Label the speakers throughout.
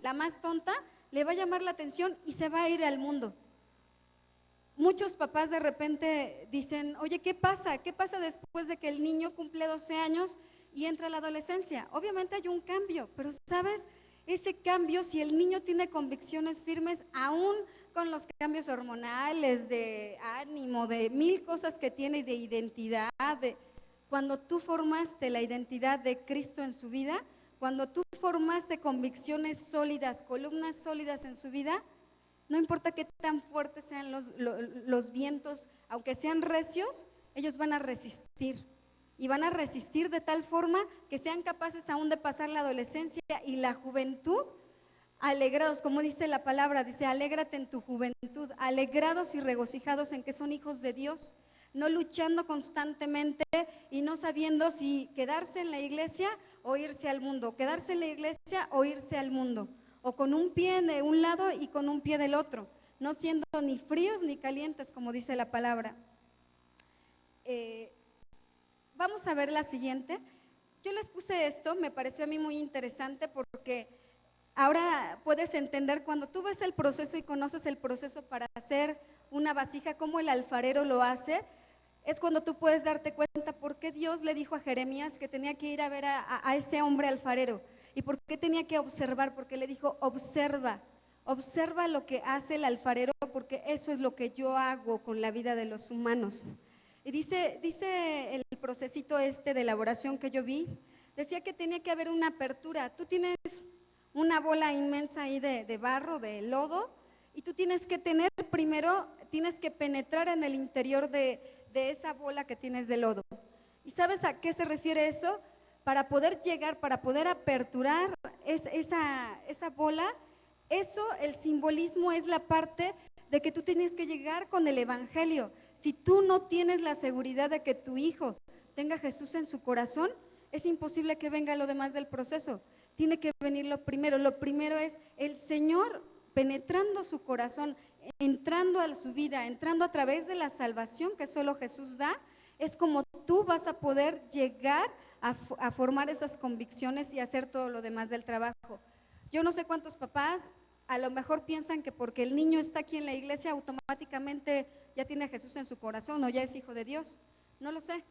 Speaker 1: la más tonta, le va a llamar la atención y se va a ir al mundo. Muchos papás de repente dicen, oye, ¿qué pasa? ¿Qué pasa después de que el niño cumple 12 años y entra a la adolescencia? Obviamente hay un cambio, pero ¿sabes? Ese cambio, si el niño tiene convicciones firmes, aún con los cambios hormonales, de ánimo, de mil cosas que tiene, de identidad, cuando tú formaste la identidad de Cristo en su vida, cuando tú formaste convicciones sólidas, columnas sólidas en su vida, no importa qué tan fuertes sean los vientos, aunque sean recios, ellos van a resistir. Y van a resistir de tal forma que sean capaces aún de pasar la adolescencia y la juventud alegrados, como dice la palabra, dice, alégrate en tu juventud, alegrados y regocijados en que son hijos de Dios, no luchando constantemente y no sabiendo si quedarse en la iglesia o irse al mundo, quedarse en la iglesia o irse al mundo, o con un pie de un lado y con un pie del otro, no siendo ni fríos ni calientes, como dice la palabra. Vamos a ver la siguiente. Yo les puse esto, me pareció a mí muy interesante porque ahora puedes entender cuando tú ves el proceso y conoces el proceso para hacer una vasija, cómo el alfarero lo hace, es cuando tú puedes darte cuenta por qué Dios le dijo a Jeremías que tenía que ir a ver a ese hombre alfarero y por qué tenía que observar, porque le dijo, observa lo que hace el alfarero, porque eso es lo que yo hago con la vida de los humanos. Y dice el procesito de elaboración que yo vi, decía que tenía que haber una apertura. Tú tienes una bola inmensa ahí de barro, de lodo, y tú tienes que tener primero, tienes que penetrar en el interior de esa bola que tienes de lodo. ¿Y sabes a qué se refiere eso? Para poder llegar, para poder aperturar esa bola, eso, el simbolismo es la parte de que tú tienes que llegar con el evangelio. Si tú no tienes la seguridad de que tu hijo tenga a Jesús en su corazón, es imposible que venga lo demás del proceso. Tiene que venir lo primero es el Señor penetrando su corazón, entrando a su vida, entrando a través de la salvación que solo Jesús da, es como tú vas a poder llegar a formar esas convicciones y hacer todo lo demás del trabajo. Yo no sé cuántos papás a lo mejor piensan que porque el niño está aquí en la iglesia automáticamente ya tiene a Jesús en su corazón o ya es hijo de Dios, no lo sé.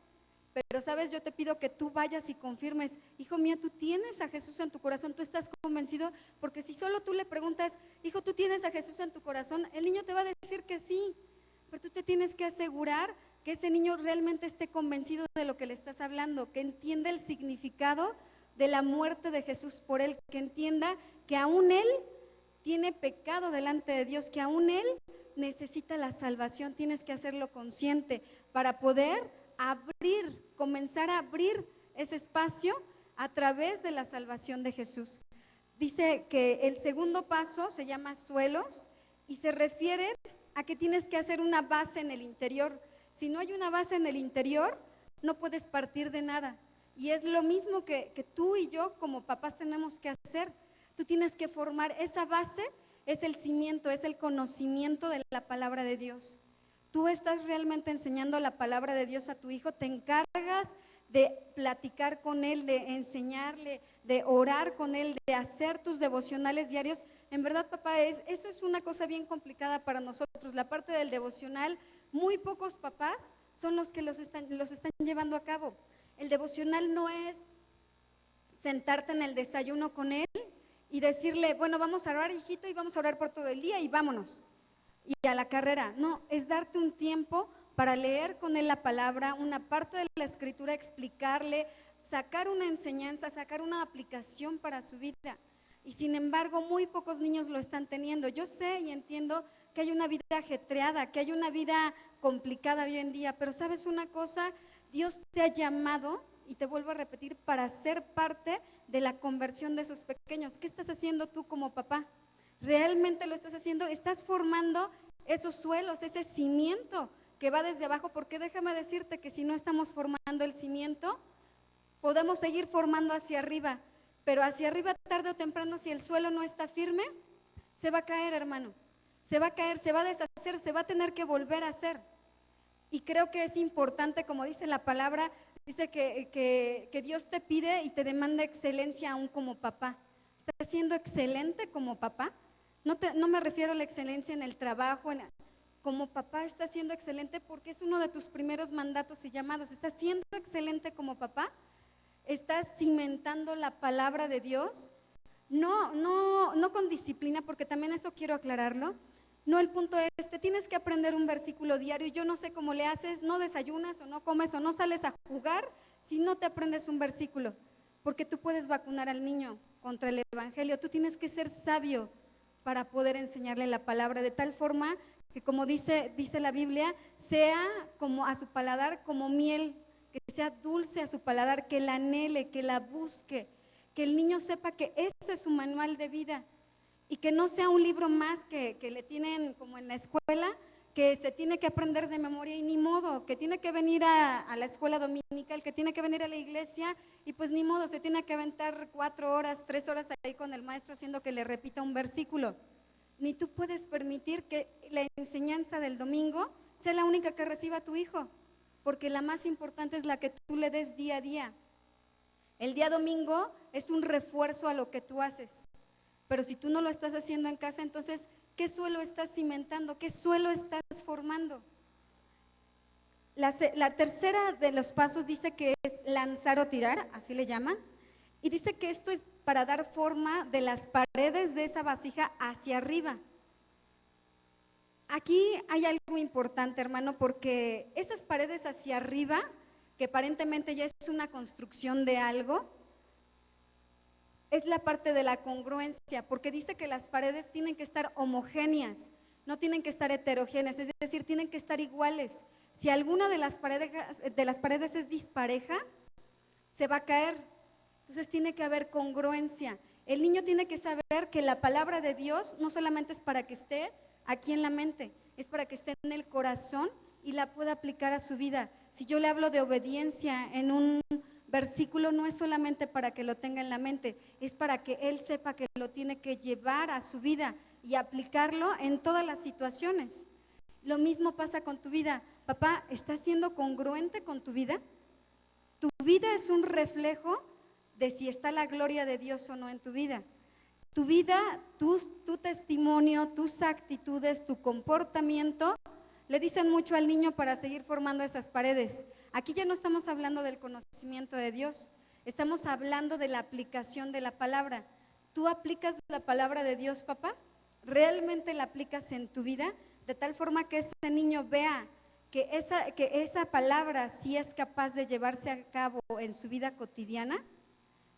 Speaker 1: Pero sabes, yo te pido que tú vayas y confirmes, hijo mío, tú tienes a Jesús en tu corazón, tú estás convencido, porque si solo tú le preguntas, hijo, tú tienes a Jesús en tu corazón, el niño te va a decir que sí, pero tú te tienes que asegurar que ese niño realmente esté convencido de lo que le estás hablando, que entienda el significado de la muerte de Jesús por él, que entienda que aún él tiene pecado delante de Dios, que aún él necesita la salvación. Tienes que hacerlo consciente para poder comenzar a abrir ese espacio a través de la salvación de Jesús. Dice que el segundo paso se llama suelos y se refiere a que tienes que hacer una base en el interior. Si no hay una base en el interior, no puedes partir de nada. Y es lo mismo que tú y yo como papás tenemos que hacer. Tú tienes que formar esa base, es el cimiento, es el conocimiento de la palabra de Dios. Tú estás realmente enseñando la palabra de Dios a tu hijo, te encargas de platicar con él, de enseñarle, de orar con él, de hacer tus devocionales diarios. En verdad, papá, eso es una cosa bien complicada para nosotros. La parte del devocional, muy pocos papás son los que los están llevando a cabo. El devocional no es sentarte en el desayuno con él y decirle, bueno, vamos a orar, hijito, y vamos a orar por todo el día y vámonos. Y a la carrera, no, es darte un tiempo para leer con él la palabra, una parte de la escritura, explicarle, sacar una enseñanza, sacar una aplicación para su vida. Y sin embargo, muy pocos niños lo están teniendo. Yo sé y entiendo que hay una vida ajetreada, que hay una vida complicada hoy en día, pero ¿sabes una cosa? Dios te ha llamado, y te vuelvo a repetir, para ser parte de la conversión de esos pequeños. ¿Qué estás haciendo tú como papá? ¿Realmente lo estás haciendo? ¿Estás formando esos suelos, ese cimiento que va desde abajo? Porque déjame decirte que si no estamos formando el cimiento, podemos seguir formando hacia arriba, pero hacia arriba tarde o temprano, si el suelo no está firme, se va a caer, hermano, se va a caer, se va a deshacer, se va a tener que volver a hacer. Y creo que es importante, como dice la palabra, dice que Dios te pide y te demanda excelencia aún como papá. ¿Estás siendo excelente como papá? No me refiero a la excelencia en el trabajo, como papá estás siendo excelente porque es uno de tus primeros mandatos y llamados. ¿Estás siendo excelente como papá? ¿Estás cimentando la palabra de Dios? No con disciplina, porque también eso quiero aclararlo. No, el punto es, te tienes que aprender un versículo diario y yo no sé cómo le haces, no desayunas o no comes o no sales a jugar si no te aprendes un versículo, porque tú puedes vacunar al niño contra el evangelio, tú tienes que ser sabio para poder enseñarle la palabra de tal forma que, como dice la Biblia, sea como a su paladar como miel, que sea dulce a su paladar, que la anhele, que la busque, que el niño sepa que ese es su manual de vida y que no sea un libro más que le tienen como en la escuela, que se tiene que aprender de memoria y ni modo, que tiene que venir a la escuela dominical, que tiene que venir a la iglesia y pues ni modo, se tiene que aventar 4 horas, 3 horas ahí con el maestro haciendo que le repita un versículo. Ni tú puedes permitir que la enseñanza del domingo sea la única que reciba tu hijo, porque la más importante es la que tú le des día a día. El día domingo es un refuerzo a lo que tú haces, pero si tú no lo estás haciendo en casa, entonces, ¿qué suelo estás cimentando? ¿Qué suelo estás formando? La tercera de los pasos dice que es lanzar o tirar, así le llaman, y dice que esto es para dar forma de las paredes de esa vasija hacia arriba. Aquí hay algo importante, hermano, porque esas paredes hacia arriba, que aparentemente ya es una construcción de algo, es la parte de la congruencia, porque dice que las paredes tienen que estar homogéneas, no tienen que estar heterogéneas, es decir, tienen que estar iguales. Si alguna de las paredes es dispareja, se va a caer. Entonces tiene que haber congruencia. El niño tiene que saber que la palabra de Dios no solamente es para que esté aquí en la mente, es para que esté en el corazón y la pueda aplicar a su vida. Si yo le hablo de obediencia en un versículo, no es solamente para que lo tenga en la mente, es para que él sepa que lo tiene que llevar a su vida y aplicarlo en todas las situaciones. Lo mismo pasa con tu vida. Papá, ¿estás siendo congruente con tu vida? Tu vida es un reflejo de si está la gloria de Dios o no en tu vida. Tu vida, tu testimonio, tus actitudes, tu comportamiento, le dicen mucho al niño para seguir formando esas paredes. Aquí ya no estamos hablando del conocimiento de Dios, estamos hablando de la aplicación de la palabra. ¿Tú aplicas la palabra de Dios, papá? ¿Realmente la aplicas en tu vida? De tal forma que ese niño vea que esa palabra sí es capaz de llevarse a cabo en su vida cotidiana.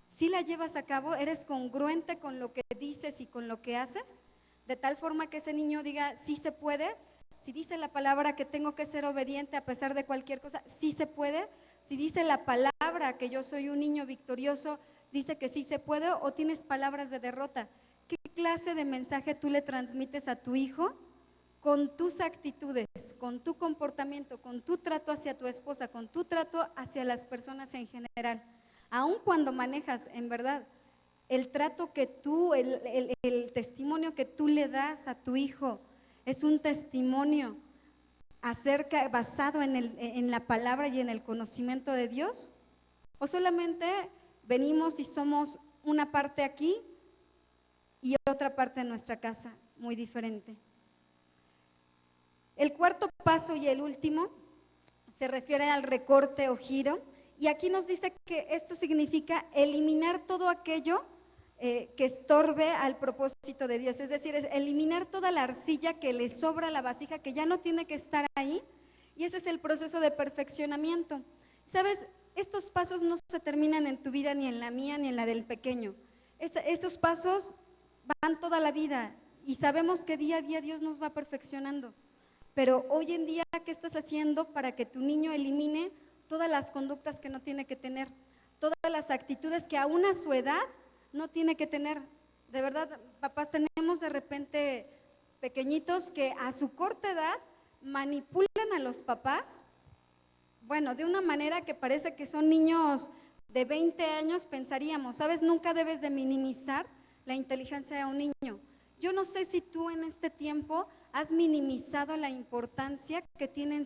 Speaker 1: ¿Sí la llevas a cabo? ¿Eres congruente con lo que dices y con lo que haces? De tal forma que ese niño diga, sí se puede. Si dice la palabra que tengo que ser obediente a pesar de cualquier cosa, sí se puede. Si dice la palabra que yo soy un niño victorioso, dice que sí se puede, o tienes palabras de derrota. ¿Qué clase de mensaje tú le transmites a tu hijo con tus actitudes, con tu comportamiento, con tu trato hacia tu esposa, con tu trato hacia las personas en general? Aun cuando manejas, en verdad, el trato que tú, el testimonio que tú le das a tu hijo, es un testimonio basado en la palabra y en el conocimiento de Dios, o solamente venimos y somos una parte aquí y otra parte de nuestra casa, muy diferente. El cuarto paso y el último se refiere al recorte o giro. Y aquí nos dice que esto significa eliminar todo aquello que estorbe al propósito de Dios, es decir, es eliminar toda la arcilla que le sobra a la vasija, que ya no tiene que estar ahí, y ese es el proceso de perfeccionamiento. ¿Sabes? Estos pasos no se terminan en tu vida, ni en la mía, ni en la del pequeño. Estos pasos van toda la vida y sabemos que día a día Dios nos va perfeccionando. Pero hoy en día, ¿qué estás haciendo para que tu niño elimine todas las conductas que no tiene que tener, todas las actitudes que aún a su edad no tiene que tener? De verdad, papás, tenemos de repente pequeñitos que a su corta edad manipulan a los papás, bueno, de una manera que parece que son niños de 20 años, pensaríamos, ¿sabes? Nunca debes de minimizar la inteligencia de un niño. Yo no sé si tú en este tiempo has minimizado la importancia que tienen